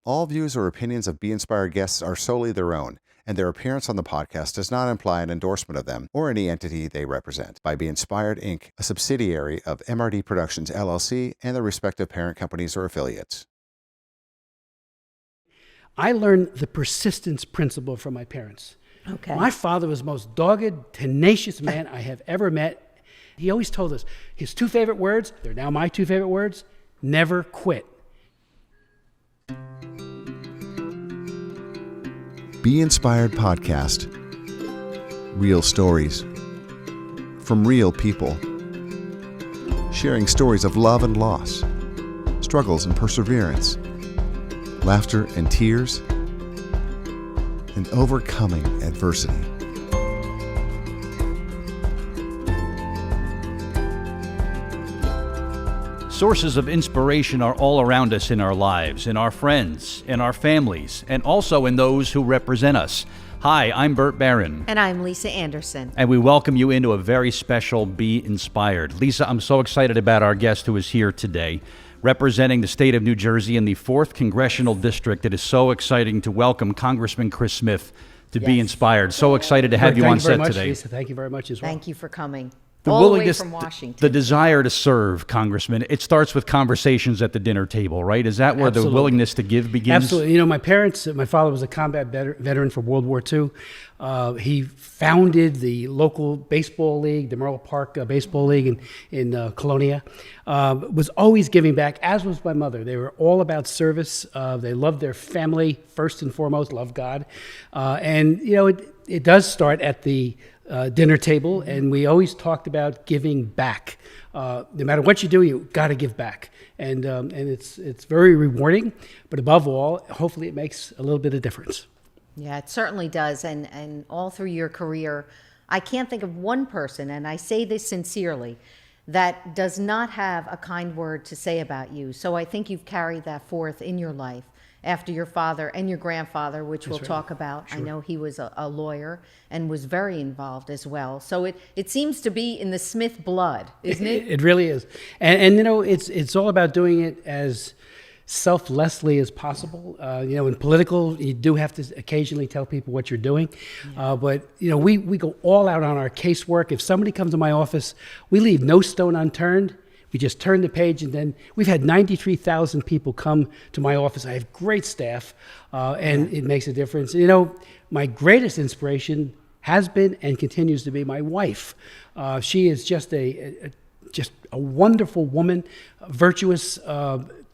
All views or opinions of Be Inspired guests are solely their own, and their appearance on the podcast does not imply an endorsement of them or any entity they represent. By Be Inspired, Inc., a subsidiary of MRD Productions, LLC, and their respective parent companies or affiliates. I learned the persistence principle from my parents. Okay. My father was the most dogged, tenacious man I have ever met. He always told us his two favorite words, they're now my two favorite words, never quit. Be Inspired Podcast. Real stories from real people. Sharing stories of love and loss, struggles and perseverance, laughter and tears, and overcoming adversity. Sources of inspiration are all around us in our lives, in our friends, in our families, and also in those who represent us. Hi, I'm Bert Barron. And I'm Lisa Anderson. And we welcome you into a very special Be Inspired. Lisa, I'm so excited about our guest who is here today, representing the state of New Jersey in the 4th Congressional District. It is so exciting to welcome Congressman Chris Smith to Be Inspired. So excited to have you on set today. Lisa. Thank you very much as well. Thank you for coming. The all the way willingness, from Washington. the desire to serve, Congressman, it starts with conversations at the dinner table, right? Is that where Absolutely. the willingness to give begins? Absolutely. You know, my father was a combat veteran for World War II. He founded the local baseball league, the Merle Park Baseball League in Colonia. Was always giving back, as was my mother. They were all about service. They loved their family first and foremost, loved God. And, you know, it does start at the dinner table, and we always talked about giving back. No matter what you do, you got to give back, and it's very rewarding. But above all, hopefully, it makes a little bit of difference. Yeah, it certainly does. And all through your career, I can't think of one person, and I say this sincerely, that does not have a kind word to say about you. So I think you've carried that forth in your life after your father and your grandfather, which we'll talk about. Sure. I know he was a lawyer and was very involved as well. So it seems to be in the Smith blood, isn't it? It really is. And you know, it's all about doing it as selflessly as possible. You know, in political, you do have to occasionally tell people what you're doing. Yeah. But, you know, we go all out on our casework. If somebody comes to my office, we leave no stone unturned. We just turn the page, and then we've had 93,000 people come to my office. I have great staff, and it makes a difference. You know, my greatest inspiration has been and continues to be my wife. She is just a wonderful woman, virtuous,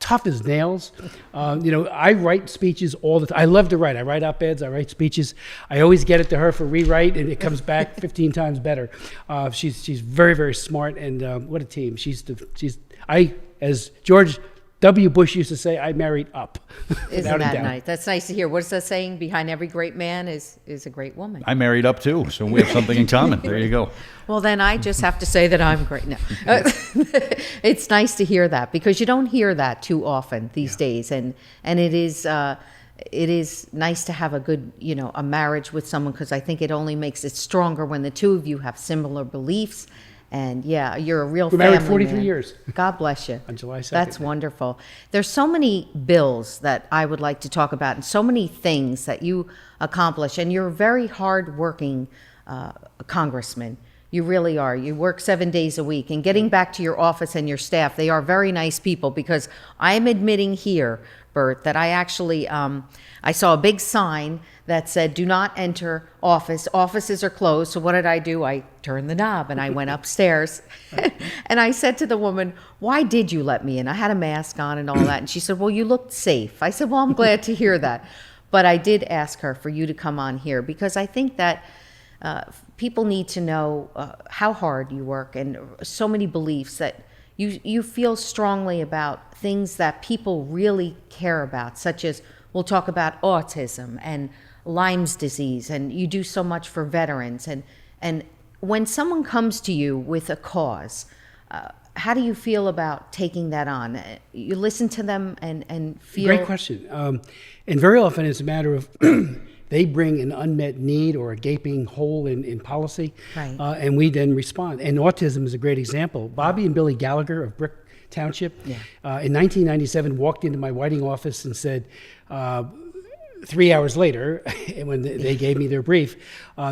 tough as nails. You know, I write speeches all the time. I love to write. I write op-eds. I write speeches. I always get it to her for rewrite, and it comes back 15 times better. She's very, very smart, and what a team. As George W. Bush used to say, I married up. Isn't that nice? That's nice to hear. What is that saying? Behind every great man is a great woman. I married up too, so we have something in common. There you go. Well, then I just have to say that I'm great. No. It's nice to hear that, because you don't hear that too often these days, and it is nice to have a good, you know, a marriage with someone, because I think it only makes it stronger when the two of you have similar beliefs. And yeah, you're a real family man. We're married 43 years. God bless you. On July 2nd. That's wonderful. There's so many bills that I would like to talk about, and so many things that you accomplish. And you're a very hard-working congressman. You really are. You work 7 days a week. And getting back to your office and your staff, they are very nice people, because I am admitting here, Bert, that I actually, I saw a big sign that said, do not enter office. Offices are closed. So what did I do? I turned the knob and I went upstairs. And I said to the woman, why did you let me in? I had a mask on and all that. And she said, well, you looked safe. I said, well, I'm glad to hear that. But I did ask her for you to come on here, because I think that people need to know how hard you work, and so many beliefs that you feel strongly about things that people really care about, such as, we'll talk about autism and Lyme's disease, and you do so much for veterans. And when someone comes to you with a cause, how do you feel about taking that on? You listen to them and feel... Great question. And very often it's a matter of they bring an unmet need or a gaping hole in policy, right. And we then respond. And autism is a great example. Bobby and Billy Gallagher of Township. In 1997, walked into my Whiting office and said, 3 hours later, when they gave me their brief,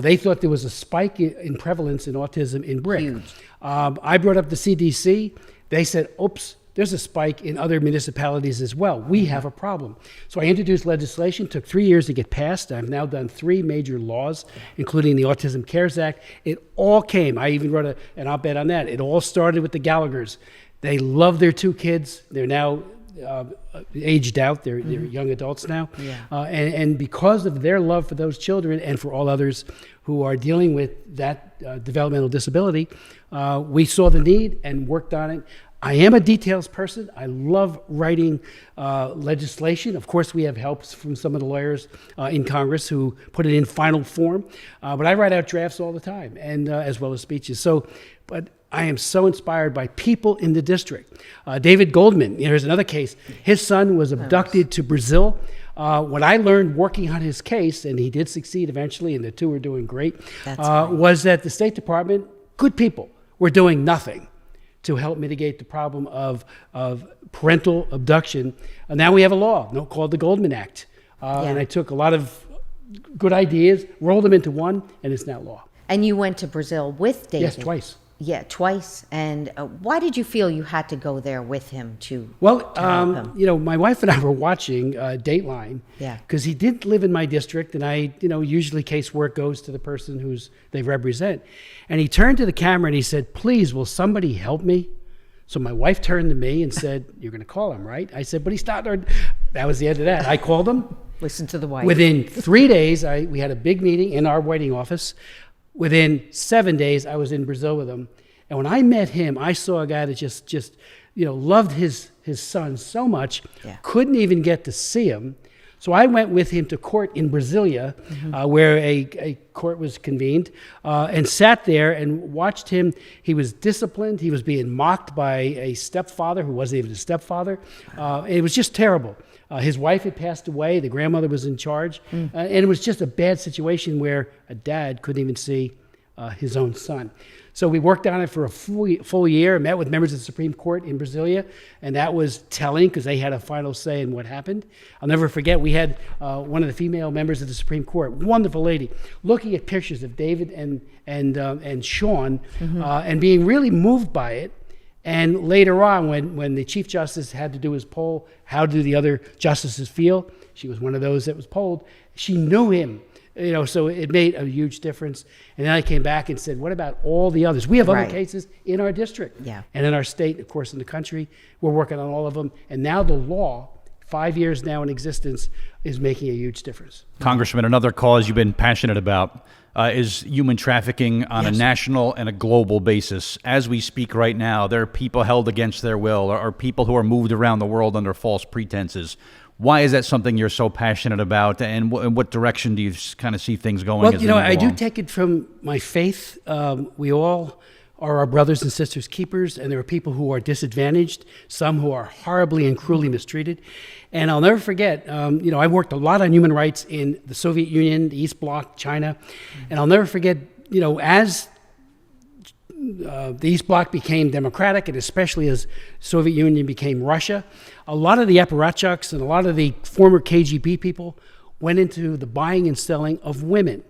they thought there was a spike in prevalence in autism in Brick. Huge. I brought up the CDC. They said, oops, there's a spike in other municipalities as well. We have a problem. So I introduced legislation, took 3 years to get passed. I've now done 3 major laws, including the Autism Cares Act. It all came, I even wrote an op-ed on that. It all started with the Gallaghers. They love their 2 kids. They're now aged out. They're young adults now. And because of their love for those children and for all others who are dealing with that developmental disability, we saw the need and worked on it. I am a details person. I love writing legislation. Of course, we have helps from some of the lawyers in Congress who put it in final form. But I write out drafts all the time, and as well as speeches. But I am so inspired by people in the district. David Goldman, here's another case. His son was abducted to Brazil. What I learned working on his case, and he did succeed eventually, and the 2 are doing great, was that the State Department, good people, were doing nothing to help mitigate the problem of parental abduction. And now we have a law called the Goldman Act. And I took a lot of good ideas, rolled them into one, and it's now law. And you went to Brazil with David? Yes, twice. Yeah, twice. And why did you feel you had to go there with him to Well, help him? my wife and I were watching Dateline because he did live in my district, and I, usually casework goes to the person who's they represent. And he turned to the camera and he said, "Please, will somebody help me?" So my wife turned to me and said, "You're going to call him, right?" I said, "But he started." That was the end of that. I called him. Listen to the wife. Within 3 days, we had a big meeting in our Whiting office. Within 7 days, I was in Brazil with him. And when I met him, I saw a guy that just loved his son so much, couldn't even get to see him. So I went with him to court in Brasilia, where a court was convened, and sat there and watched him. He was disciplined. He was being mocked by a stepfather who wasn't even a stepfather. It was just terrible. His wife had passed away. The grandmother was in charge. And it was just a bad situation where a dad couldn't even see his own son. So we worked on it for a full year, met with members of the Supreme Court in Brasilia, and that was telling because they had a final say in what happened. I'll never forget, we had one of the female members of the Supreme Court, wonderful lady, looking at pictures of David and Sean and being really moved by it. And later on, when the Chief Justice had to do his poll, how do the other justices feel? She was one of those that was polled. She knew him, so it made a huge difference. And then I came back and said, what about all the others? We have other cases in our district and in our state, of course, in the country. We're working on all of them. And now the law, 5 years now in existence, is making a huge difference. Congressman, another cause you've been passionate about is human trafficking on a national and a global basis. As we speak right now, there are people held against their will or people who are moved around the world under false pretenses. Why is that something you're so passionate about, and what direction do you kind of see things going? Well, I do take it from my faith. We all are our brothers and sisters' keepers, and there are people who are disadvantaged, some who are horribly and cruelly mistreated. And I'll never forget, I worked a lot on human rights in the Soviet Union, the East Bloc, China, and I'll never forget, as the East Bloc became democratic, and especially as Soviet Union became Russia, a lot of the apparatchiks and a lot of the former KGB people went into the buying and selling of women.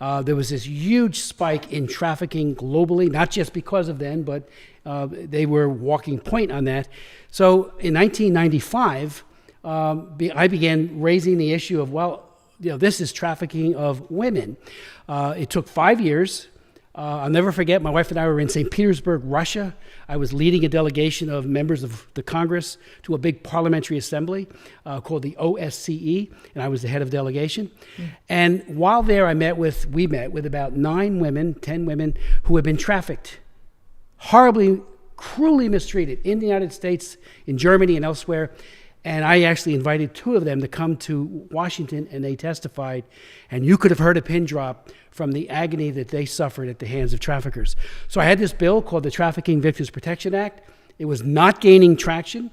There was this huge spike in trafficking globally, not just because of them, but they were walking point on that. So in 1995, I began raising the issue of, this is trafficking of women. It took 5 years. I'll never forget, my wife and I were in St. Petersburg, Russia. I was leading a delegation of members of the Congress to a big parliamentary assembly called the OSCE, and I was the head of delegation. And while there, we met with about 10 women who had been trafficked, horribly, cruelly mistreated in the United States, in Germany, and elsewhere. And I actually invited 2 of them to come to Washington, and they testified. And you could have heard a pin drop from the agony that they suffered at the hands of traffickers. So I had this bill called the Trafficking Victims Protection Act. It was not gaining traction.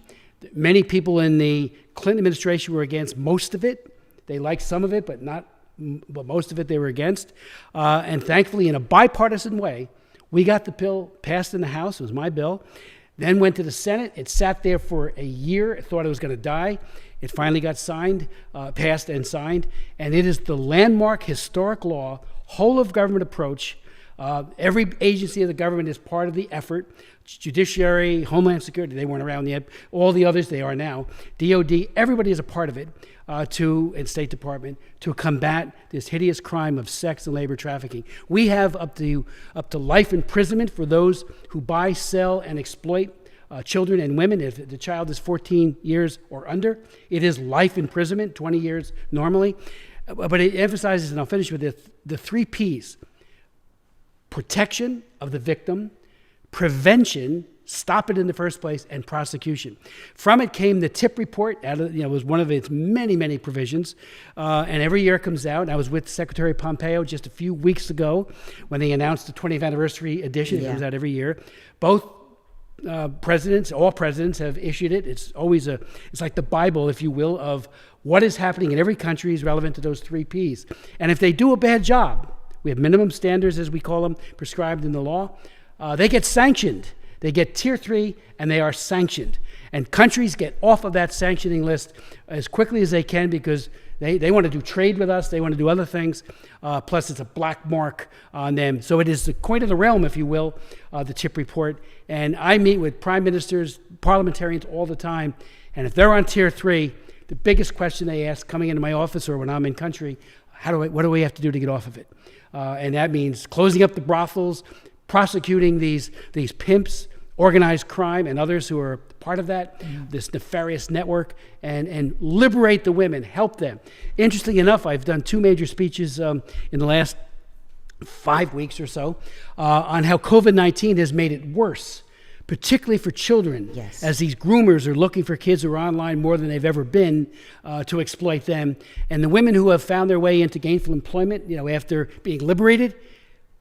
Many people in the Clinton administration were against most of it. They liked some of it, but most of it they were against. And thankfully, in a bipartisan way, we got the bill passed in the House. It was my bill. then went to the Senate. It sat there for a year. It thought it was going to die. It finally got passed and signed, and it is the landmark historic law, whole of government approach. Every agency of the government is part of the effort. Judiciary, Homeland Security, they weren't around yet. All the others, they are now. DOD, everybody is a part of it, and State Department, to combat this hideous crime of sex and labor trafficking. We have up to life imprisonment for those who buy, sell, and exploit children and women. If the child is 14 years or under, it is life imprisonment, 20 years normally. But it emphasizes, and I'll finish with this, the 3 Ps: protection of the victim, prevention, stop it in the first place, and prosecution. From it came the TIP report. It was one of its many, many provisions. And every year it comes out. I was with Secretary Pompeo just a few weeks ago when they announced the 20th anniversary edition. It comes out every year. Both all presidents have issued it. It's always it's like the Bible, if you will, of what is happening in every country is relevant to those 3 Ps. And if they do a bad job, we have minimum standards, as we call them, prescribed in the law. They get sanctioned. They get Tier 3, and they are sanctioned. And countries get off of that sanctioning list as quickly as they can because they want to do trade with us. They want to do other things. Plus, it's a black mark on them. So it is the coin of the realm, if you will, the TIP report. And I meet with prime ministers, parliamentarians all the time. And if they're on Tier 3, the biggest question they ask coming into my office or when I'm in country, what do we have to do to get off of it? And that means closing up the brothels, prosecuting these pimps, organized crime, and others who are part of that, this nefarious network, and liberate the women, help them. Interestingly enough, I've done 2 major speeches in the last 5 weeks or so on how COVID-19 has made it worse, particularly for children, as these groomers are looking for kids who are online more than they've ever been to exploit them. And the women who have found their way into gainful employment, after being liberated,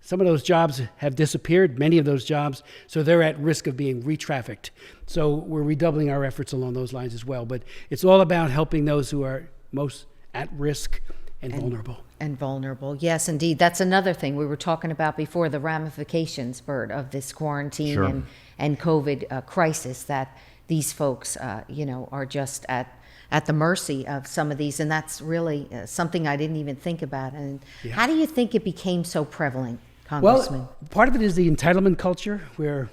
some of those jobs have disappeared, many of those jobs, so they're at risk of being re-trafficked. So we're redoubling our efforts along those lines as well. But it's all about helping those who are most at risk and vulnerable. And vulnerable, yes, indeed. That's another thing we were talking about before, the ramifications, Bert, of this quarantine and COVID crisis, that these folks, are just at the mercy of some of these. And that's really something I didn't even think about. And how do you think it became so prevalent, Congressman? Well, part of it is the entitlement culture, where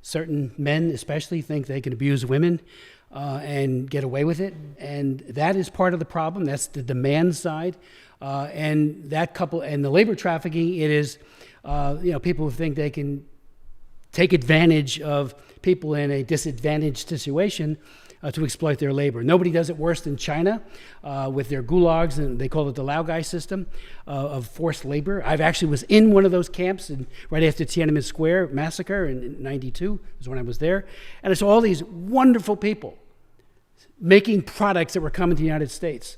certain men especially think they can abuse women and get away with it. And that is part of the problem. That's the demand side. And that and the labor trafficking, it is, people who think they can take advantage of people in a disadvantaged situation to exploit their labor. Nobody does it worse than China with their gulags, and they call it the Laogai system of forced labor. I've actually was in one of those camps right after Tiananmen Square massacre in '92 was when I was there. And I saw all these wonderful people making products that were coming to the United States,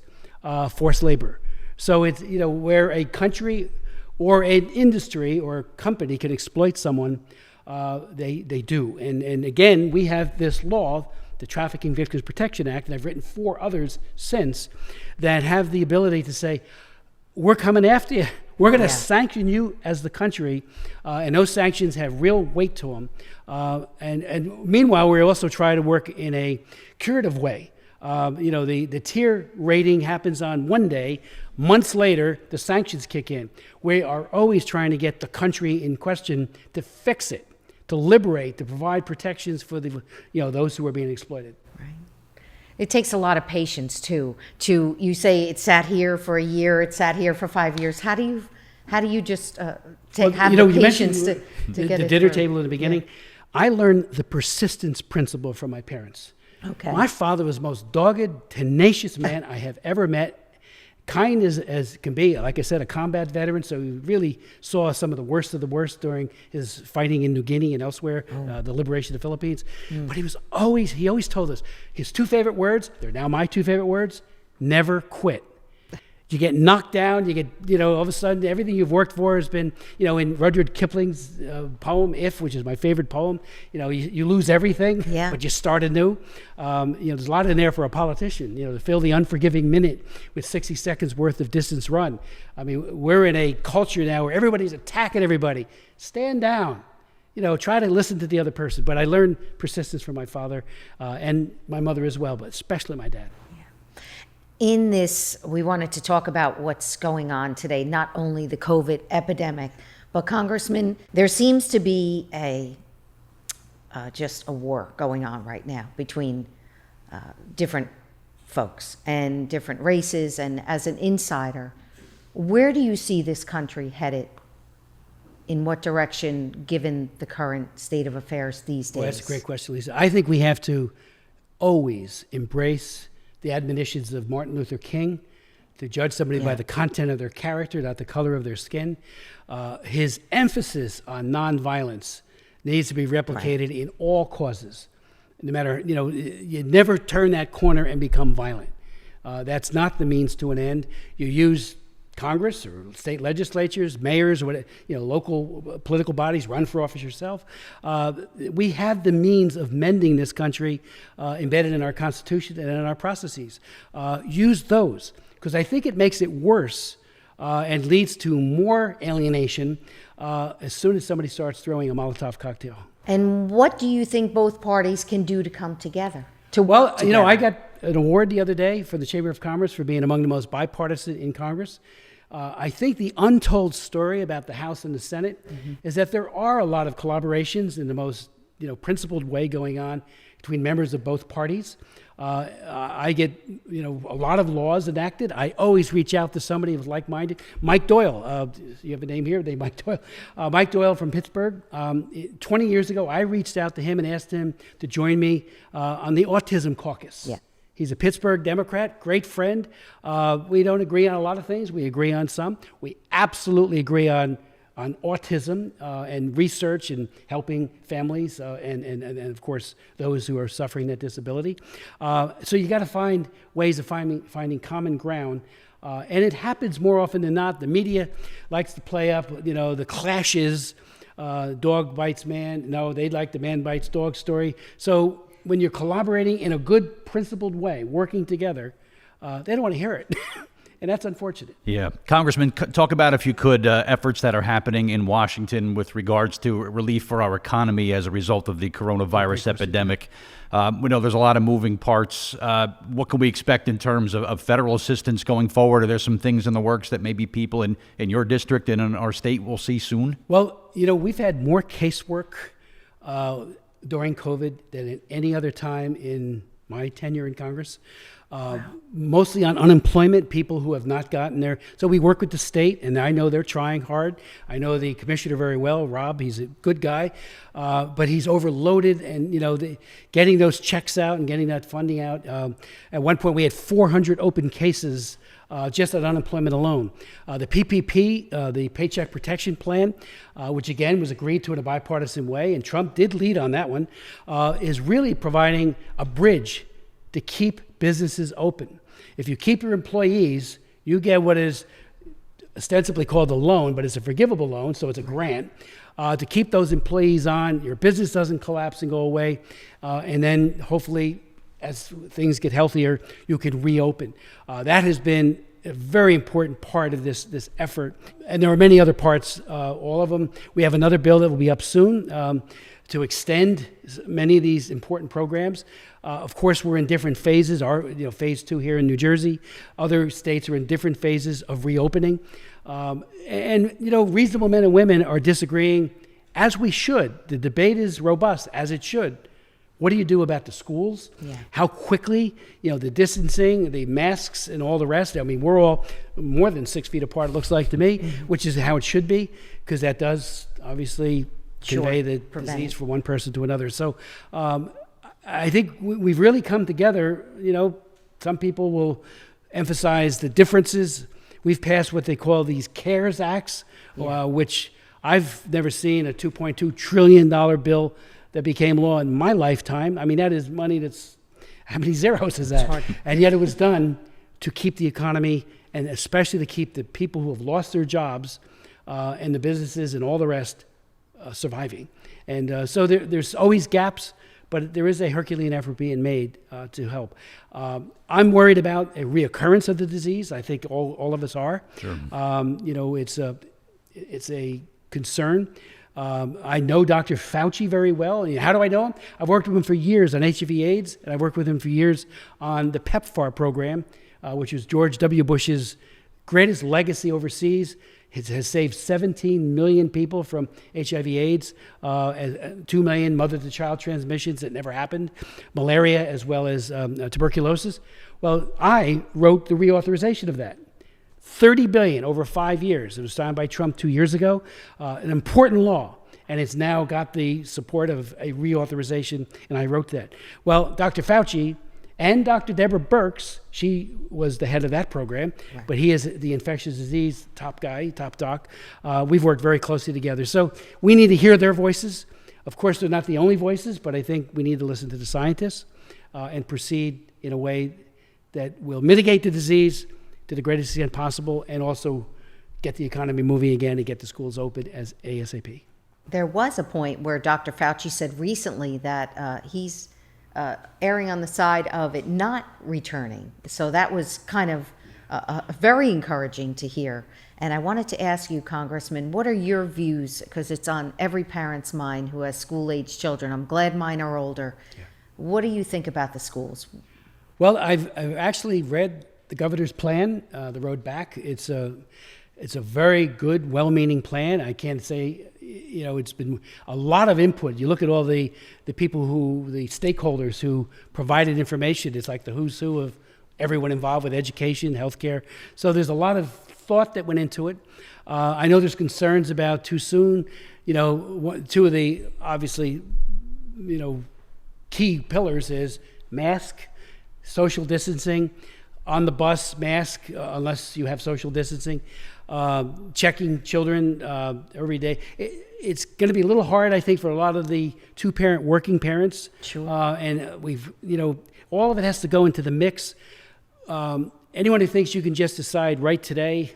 forced labor. So it's, where a country or an industry or a company can exploit someone, they do. And again, we have this law, the Trafficking Victims Protection Act, and I've written 4 others since, that have the ability to say, we're coming after you. We're going to sanction you as the country, and those sanctions have real weight to them. And meanwhile, we also try to work in a curative way. The tier rating happens on one day. Months later, the sanctions kick in. We are always trying to get the country in question to fix it, to liberate, to provide protections for those who are being exploited. Right. It takes a lot of patience too. You say it sat here for a year, it sat here for 5 years. How do you just have the patience to get the it dinner through? table in the beginning? Yeah. I learned the persistence principle from my parents. Okay. My father was the most dogged, tenacious man I have ever met. Kind as can be. Like I said, a combat veteran, so he really saw some of the worst during his fighting in New Guinea and elsewhere, the liberation of the Philippines. But he always told us, his 2 favorite words, they're now my 2 favorite words, never quit. You get knocked down, you get, all of a sudden, everything you've worked for has been, in Rudyard Kipling's poem, If, which is my favorite poem, you lose everything, but you start anew. There's a lot in there for a politician, to fill the unforgiving minute with 60 seconds worth of distance run. I mean, we're in a culture now where everybody's attacking everybody. Stand down. try to listen to the other person. But I learned persistence from my father and my mother as well, but especially my dad. In this, we wanted to talk about what's going on today, not only the COVID epidemic, but Congressman, there seems to be just a war going on right now between different folks and different races. And as an insider, where do you see this country headed? In what direction, given the current state of affairs these days? Well, that's a great question, Lisa. I think we have to always embrace the admonitions of Martin Luther King to judge somebody by the content of their character, not the color of their skin. His emphasis on nonviolence needs to be replicated in all causes. No matter, you never turn that corner and become violent. That's not the means to an end. You use Congress or state legislatures, mayors, or local political bodies, run for office yourself. We have the means of mending this country embedded in our Constitution and in our processes. Use those, because I think it makes it worse and leads to more alienation as soon as somebody starts throwing a Molotov cocktail. And what do you think both parties can do to come together? Well, I got an award the other day for the Chamber of Commerce for being among the most bipartisan in Congress. I think the untold story about the House and the Senate is that there are a lot of collaborations in the most principled way going on between members of both parties. I get a lot of laws enacted. I always reach out to somebody who's like-minded. Mike Doyle, you have a name here, Mike Doyle. Mike Doyle from Pittsburgh. 20 years ago, I reached out to him and asked him to join me on the Autism Caucus. Yeah. He's a Pittsburgh Democrat, great friend. We don't agree on a lot of things. We agree on some. We absolutely agree on autism and research and helping families and of course those who are suffering that disability. So you got to find ways of finding common ground. And it happens more often than not. The media likes to play up, the clashes, dog bites man. No, they like the man bites dog story. So when you're collaborating in a good, principled way, working together, they don't want to hear it. And that's unfortunate. Yeah. Congressman, talk about, if you could, efforts that are happening in Washington with regards to relief for our economy as a result of the coronavirus epidemic. We know there's a lot of moving parts. What can we expect in terms of federal assistance going forward? Are there some things in the works that maybe people in your district and in our state will see soon? Well, we've had more casework during COVID than at any other time in my tenure in Congress. Mostly on unemployment, people who have not gotten there. So we work with the state, and I know they're trying hard. I know the commissioner very well, Rob. He's a good guy, but he's overloaded, and getting those checks out and getting that funding out. At one point, we had 400 open cases just on unemployment alone. The PPP, the Paycheck Protection Plan, which again was agreed to in a bipartisan way, and Trump did lead on that one, is really providing a bridge to keep businesses open. If you keep your employees, you get what is ostensibly called a loan, but it's a forgivable loan, so it's a grant, to keep those employees on. Your business doesn't collapse and go away, and then hopefully as things get healthier, you can reopen. That has been a very important part of this effort, and there are many other parts, all of them. We have another bill that will be up soon to extend many of these important programs. Of course, we're in different phases. Our phase 2 here in New Jersey. Other states are in different phases of reopening. And reasonable men and women are disagreeing, as we should. The debate is robust, as it should. What do you do about the schools? Yeah. How quickly, the distancing, the masks, and all the rest. I mean, we're all more than 6 feet apart, it looks like to me, which is how it should be, because that does obviously convey the disease from one person to another. So I think we've really come together. Some people will emphasize the differences. We've passed what they call these CARES Acts, which I've never seen, a $2.2 trillion bill that became law in my lifetime. I mean, that is money that's, how many zeros is that? And yet it was done to keep the economy, and especially to keep the people who have lost their jobs and the businesses and all the rest surviving. And so there's always gaps, but there is a Herculean effort being made to help. I'm worried about a reoccurrence of the disease. I think all of us are. Sure. It's a concern. I know Dr. Fauci very well. And how do I know him? I've worked with him for years on HIV/AIDS, and I've worked with him for years on the PEPFAR program, which was George W. Bush's greatest legacy overseas. It has saved 17 million people from HIV/AIDS, 2 million mother-to-child transmissions that never happened, malaria, as well as tuberculosis. Well, I wrote the reauthorization of that. $30 billion over 5 years. It was signed by Trump 2 years ago. An important law, and it's now got the support of a reauthorization, and I wrote that. Well, Dr. Fauci and Dr. Deborah Birx, she was the head of that program, right. But he is the infectious disease top guy, top doc. We've worked very closely together. So we need to hear their voices. Of course, they're not the only voices, but I think we need to listen to the scientists and proceed in a way that will mitigate the disease to the greatest extent possible, and also get the economy moving again and get the schools open as ASAP. There was a point where Dr. Fauci said recently that he's erring on the side of it not returning. So that was kind of very encouraging to hear. And I wanted to ask you, Congressman, what are your views? Because it's on every parent's mind who has school-age children. I'm glad mine are older. Yeah. What do you think about the schools? Well, I've actually read the governor's plan, the road back. It's a very good, well-meaning plan. I can't say, it's been a lot of input. You look at all the people the stakeholders who provided information. It's like the who's who of everyone involved with education, healthcare. So there's a lot of thought that went into it. I know there's concerns about too soon. Two of the obviously, key pillars is mask, social distancing. On the bus, mask, unless you have social distancing, checking children every day. It's going to be a little hard, I think, for a lot of the two-parent working parents. Sure. And we've, all of it has to go into the mix. Anyone who thinks you can just decide right today,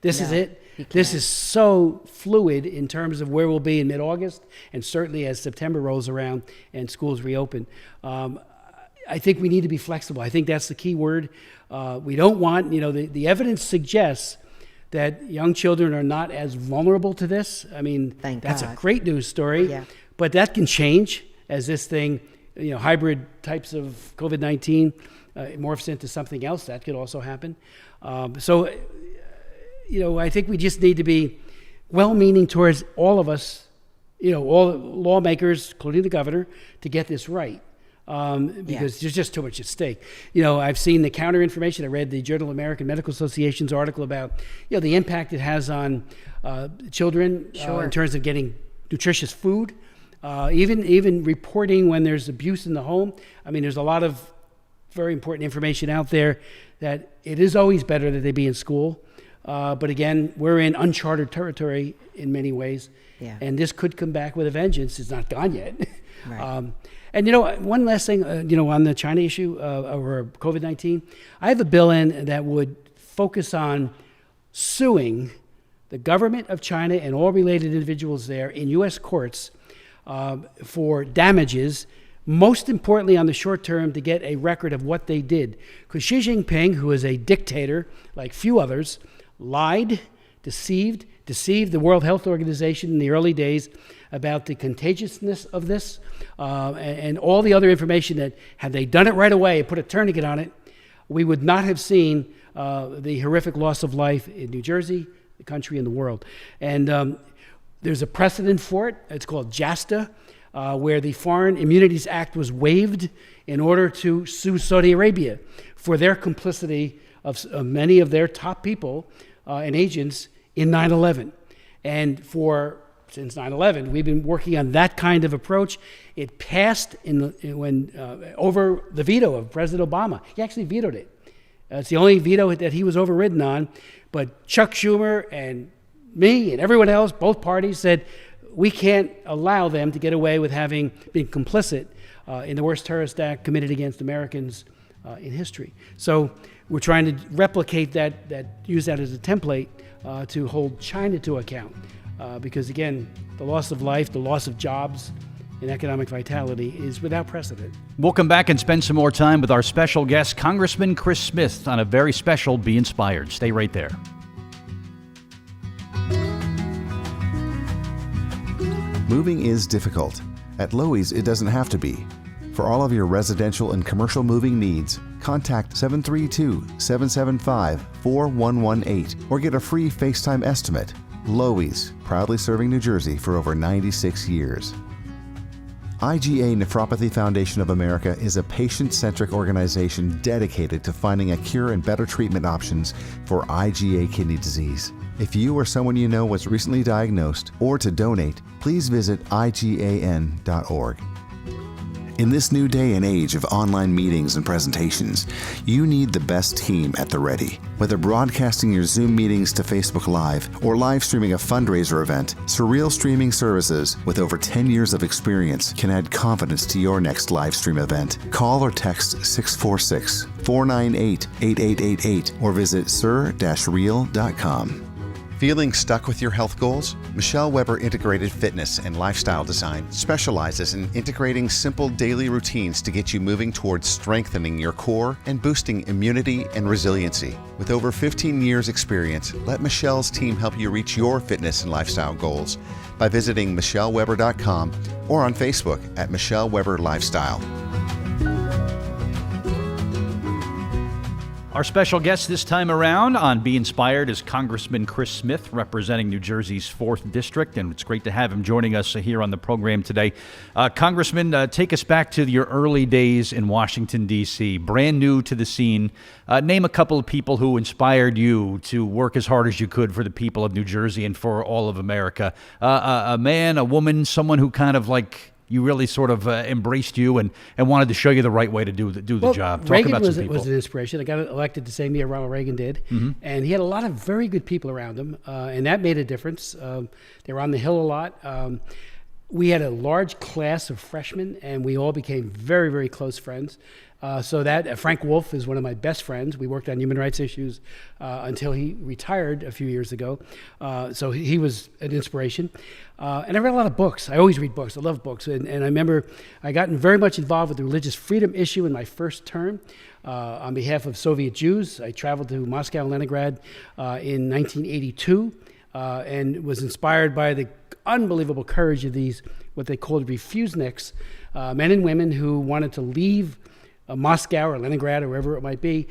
this is it. This is so fluid in terms of where we'll be in mid-August, and certainly as September rolls around and schools reopen. I think we need to be flexible. I think that's the key word. We don't want, the evidence suggests that young children are not as vulnerable to this. I mean, that's a great news story, yeah. But that can change as this thing, hybrid types of COVID-19 morphs into something else. That could also happen. So, I think we just need to be well-meaning towards all of us, all lawmakers, including the governor, to get this right. Because there's just too much at stake. I've seen the counter information. I read the Journal of American Medical Association's article about, the impact it has on children in terms of getting nutritious food, even reporting when there's abuse in the home. I mean, there's a lot of very important information out there that it is always better that they be in school. But again, we're in uncharted territory in many ways. Yeah. And this could come back with a vengeance. It's not gone yet. Right. And one last thing, on the China issue or COVID-19, I have a bill in that would focus on suing the government of China and all related individuals there in U.S. courts for damages, most importantly on the short term to get a record of what they did. Because Xi Jinping, who is a dictator like few others, lied, deceived the World Health Organization in the early days about the contagiousness of this and all the other information that had they done it right away, put a tourniquet on it, we would not have seen the horrific loss of life in New Jersey, the country, and the world. And there's a precedent for it. It's called JASTA, where the Foreign Immunities Act was waived in order to sue Saudi Arabia for their complicity of many of their top people and agents in 9/11. And since 9/11, we've been working on that kind of approach. It passed over the veto of President Obama. He actually vetoed it. It's the only veto that he was overridden on. But Chuck Schumer and me and everyone else, both parties, said we can't allow them to get away with having been complicit in the worst terrorist act committed against Americans in history. So we're trying to replicate that, use that as a template to hold China to account. Because again, the loss of life, the loss of jobs, and economic vitality is without precedent. We'll come back and spend some more time with our special guest, Congressman Chris Smith, on a very special Be Inspired. Stay right there. Moving is difficult. At Lowe's, it doesn't have to be. For all of your residential and commercial moving needs, contact 732-775-4118 or get a free FaceTime estimate. Lowe's, proudly serving New Jersey for over 96 years. IgA Nephropathy Foundation of America is a patient-centric organization dedicated to finding a cure and better treatment options for IgA kidney disease. If you or someone you know was recently diagnosed or to donate, please visit IgAN.org. In this new day and age of online meetings and presentations, you need the best team at the ready. Whether broadcasting your Zoom meetings to Facebook Live or live streaming a fundraiser event, Surreal Streaming Services, with over 10 years of experience, can add confidence to your next live stream event. Call or text 646-498-8888 or visit sur-real.com. Feeling stuck with your health goals? Michelle Weber Integrated Fitness and Lifestyle Design specializes in integrating simple daily routines to get you moving towards strengthening your core and boosting immunity and resiliency. With over 15 years experience, let Michelle's team help you reach your fitness and lifestyle goals by visiting michelleweber.com or on Facebook at Michelle Weber Lifestyle. Our special guest this time around on Be Inspired is Congressman Chris Smith, representing New Jersey's 4th District, and it's great to have him joining us here on the program today. Congressman, take us back to your early days in Washington, D.C., brand new to the scene. Name a couple of people who inspired you to work as hard as you could for the people of New Jersey and for all of America. A man, a woman, someone who kind of like you really sort of embraced you and wanted to show you the right way to do the job. Talk Reagan about was, some people. was an inspiration. I got elected the same year Ronald Reagan did, and he had a lot of very good people around him, and that made a difference. They were on the Hill a lot. We had a large class of freshmen, and we all became very, very close friends. So that Frank Wolf is one of my best friends. We worked on human rights issues until he retired a few years ago. So he was an inspiration. And I read a lot of books. I always read books. I love books. And I remember I got very much involved with the religious freedom issue in my first term. On behalf of Soviet Jews, I traveled to Moscow and Leningrad in 1982 and was inspired by the unbelievable courage of these, what they called refuseniks, men and women who wanted to leave Moscow or Leningrad or wherever it might be,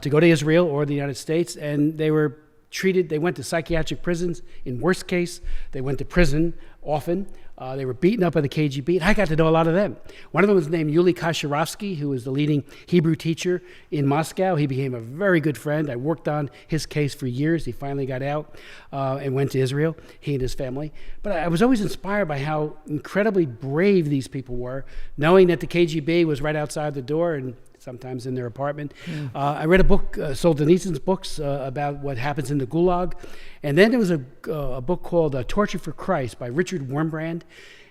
to go to Israel or the United States, and they were treated, they went to psychiatric prisons in worst case, they went to prison often, they were beaten up by the KGB, and I got to know a lot of them. One of them was named Yuli Kasharovsky, who was the leading Hebrew teacher in Moscow. He became a very good friend. I worked on his case for years. He finally got out and went to Israel, he and his family. But I was always inspired by how incredibly brave these people were, knowing that the KGB was right outside the door and sometimes in their apartment. I read a book, Solzhenitsyn's books, about what happens in the Gulag. And then there was a book called Torture for Christ by Richard Wurmbrand.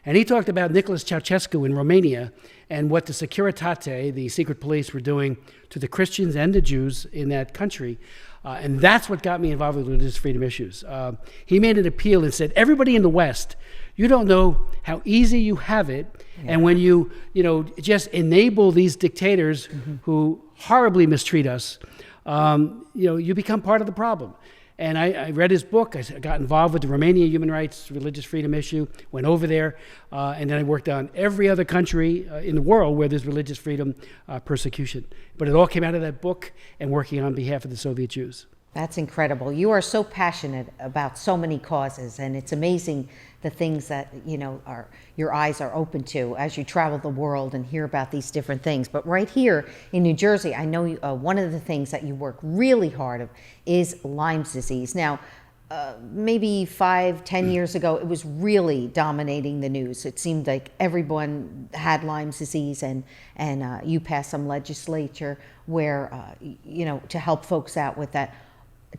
And he talked about Nicholas Ceausescu in Romania and what the Securitate, the secret police, were doing to the Christians and the Jews in that country. And that's what got me involved with religious freedom issues. He made an appeal and said, everybody in the West, you don't know how easy you have it. Yeah. And when you just enable these dictators who horribly mistreat us, you become part of the problem. And I read his book. I got involved with the Romania human rights, religious freedom issue, went over there, and then I worked on every other country in the world where there's religious freedom persecution. But it all came out of that book and working on behalf of the Soviet Jews. That's incredible. You are so passionate about so many causes, and it's amazing the things that your eyes are open to as you travel the world and hear about these different things. But right here in New Jersey, I know one of the things that you work really hard of is Lyme's disease. Now, maybe 5-10 years ago, it was really dominating the news. It seemed like everyone had Lyme's disease, and you passed some legislature where to help folks out with that.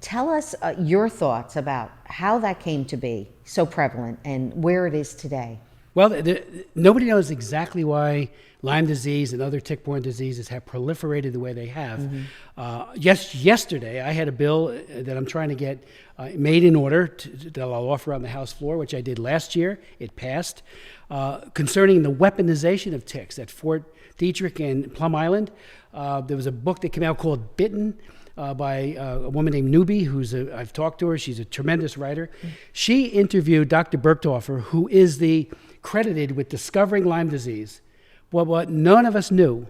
Tell us your thoughts about how that came to be so prevalent and where it is today. Well, nobody knows exactly why Lyme disease and other tick-borne diseases have proliferated the way they have. Yesterday, I had a bill that I'm trying to get made in order that I'll offer on the House floor, which I did last year. It passed, concerning the weaponization of ticks at Fort Detrick and Plum Island. There was a book that came out called Bitten. by a woman named Newby, I've talked to her. She's a tremendous writer. She interviewed Dr. Bergdorfer, who is credited with discovering Lyme disease. Well, what none of us knew,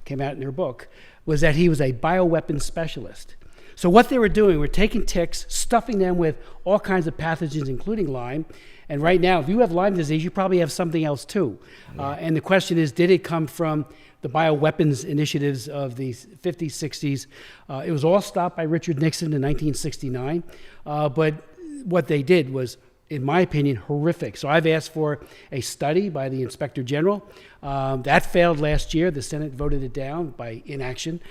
came out in her book, was that he was a bioweapons specialist. So what they were doing, were taking ticks, stuffing them with all kinds of pathogens, including Lyme. And right now, if you have Lyme disease, you probably have something else too. And the question is, did it come from the bioweapons initiatives of the 50s, 60s? It was all stopped by Richard Nixon in 1969. But what they did was, in my opinion, horrific. So I've asked for a study by the Inspector General. That failed last year. The Senate voted it down by inaction.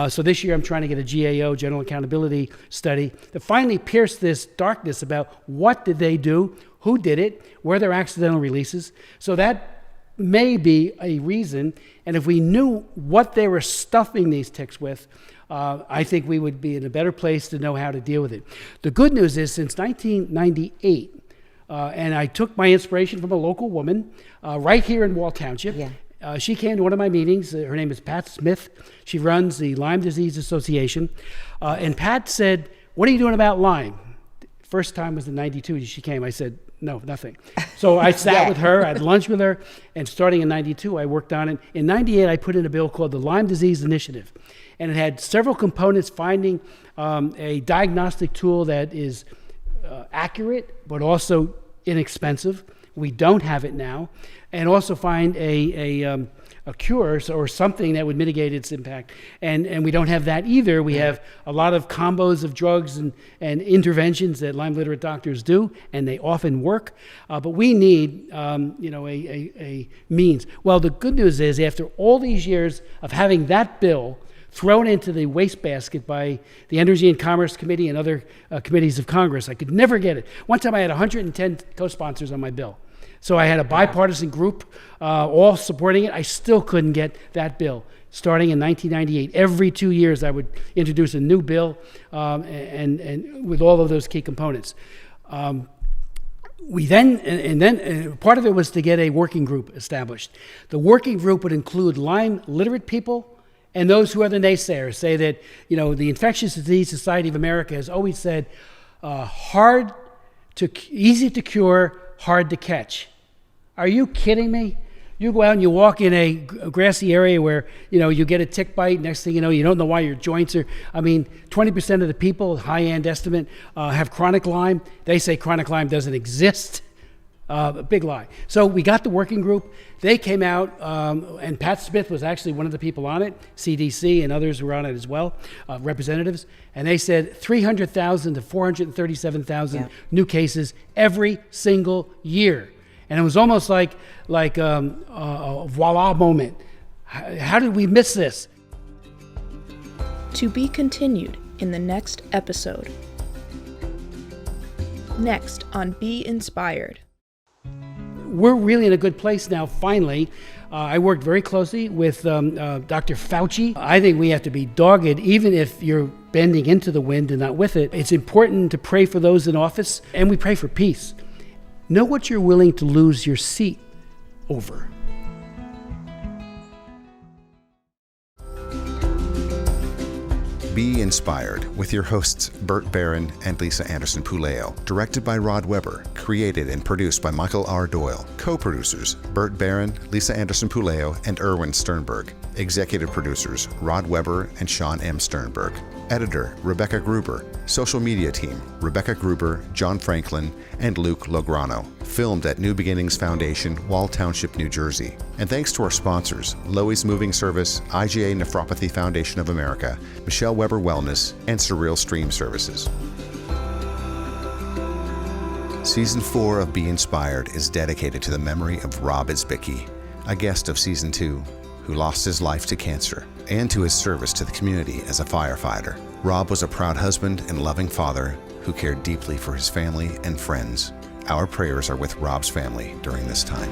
So this year I'm trying to get a GAO, General Accountability Study, to finally pierce this darkness about what did they do, who did it, were there accidental releases. So that may be a reason. And if we knew what they were stuffing these ticks with, I think we would be in a better place to know how to deal with it. The good news is, since 1998, and I took my inspiration from a local woman right here in Wall Township. Yeah. She came to one of my meetings. Her name is Pat Smith. She runs the Lyme Disease Association. And Pat said, "What are you doing about Lyme?" First time was in 92 she came. I said, "No, nothing." So I sat with her, I had lunch with her, and starting in 92, I worked on it. In 98, I put in a bill called the Lyme Disease Initiative. And it had several components: finding a diagnostic tool that is accurate, but also inexpensive. We don't have it now. And also find a cure or something that would mitigate its impact. And we don't have that either. We have a lot of combos of drugs and interventions that Lyme literate doctors do, and they often work. But we need a means. Well, the good news is, after all these years of having that bill thrown into the wastebasket by the Energy and Commerce Committee and other committees of Congress, I could never get it. One time I had 110 co-sponsors on my bill. So I had a bipartisan group all supporting it. I still couldn't get that bill. Starting in 1998, every 2 years I would introduce a new bill and with all of those key components. We then part of it was to get a working group established. The working group would include Lyme literate people and those who are the naysayers, say that, the Infectious Disease Society of America has always said, easy to cure, hard to catch. Are you kidding me? You go out and you walk in a grassy area where, you get a tick bite. Next thing you know, you don't know why your joints are, 20% of the people, high-end estimate, have chronic Lyme. They say chronic Lyme doesn't exist. A big lie. So we got the working group. They came out, and Pat Smith was actually one of the people on it. CDC and others were on it as well, representatives. And they said 300,000 to 437,000 new cases every single year. And it was almost like a voila moment. How did we miss this? To be continued in the next episode. Next on Be Inspired. We're really in a good place now, finally. I worked very closely with Dr. Fauci. I think we have to be dogged, even if you're bending into the wind and not with it. It's important to pray for those in office, and we pray for peace. Know what you're willing to lose your seat over. Be Inspired with your hosts Bert Barron and Lisa Anderson Puleo. Directed by Rod Weber. Created and produced by Michael R. Doyle. Co-producers Bert Barron, Lisa Anderson Puleo, and Erwin Sternberg. Executive producers Rod Weber and Sean M. Sternberg. Editor Rebecca Gruber. Social media team Rebecca Gruber, John Franklin, and Luke Lograno. Filmed at New Beginnings Foundation, Wall Township, New Jersey. And thanks to our sponsors, Loewy's Moving Service, IgA Nephropathy Foundation of America, Michelle Weber Wellness, and Surreal Stream Services. Season 4 of Be Inspired is dedicated to the memory of Rob Isbicki, a guest of Season 2, who lost his life to cancer, and to his service to the community as a firefighter. Rob was a proud husband and loving father who cared deeply for his family and friends. Our prayers are with Rob's family during this time.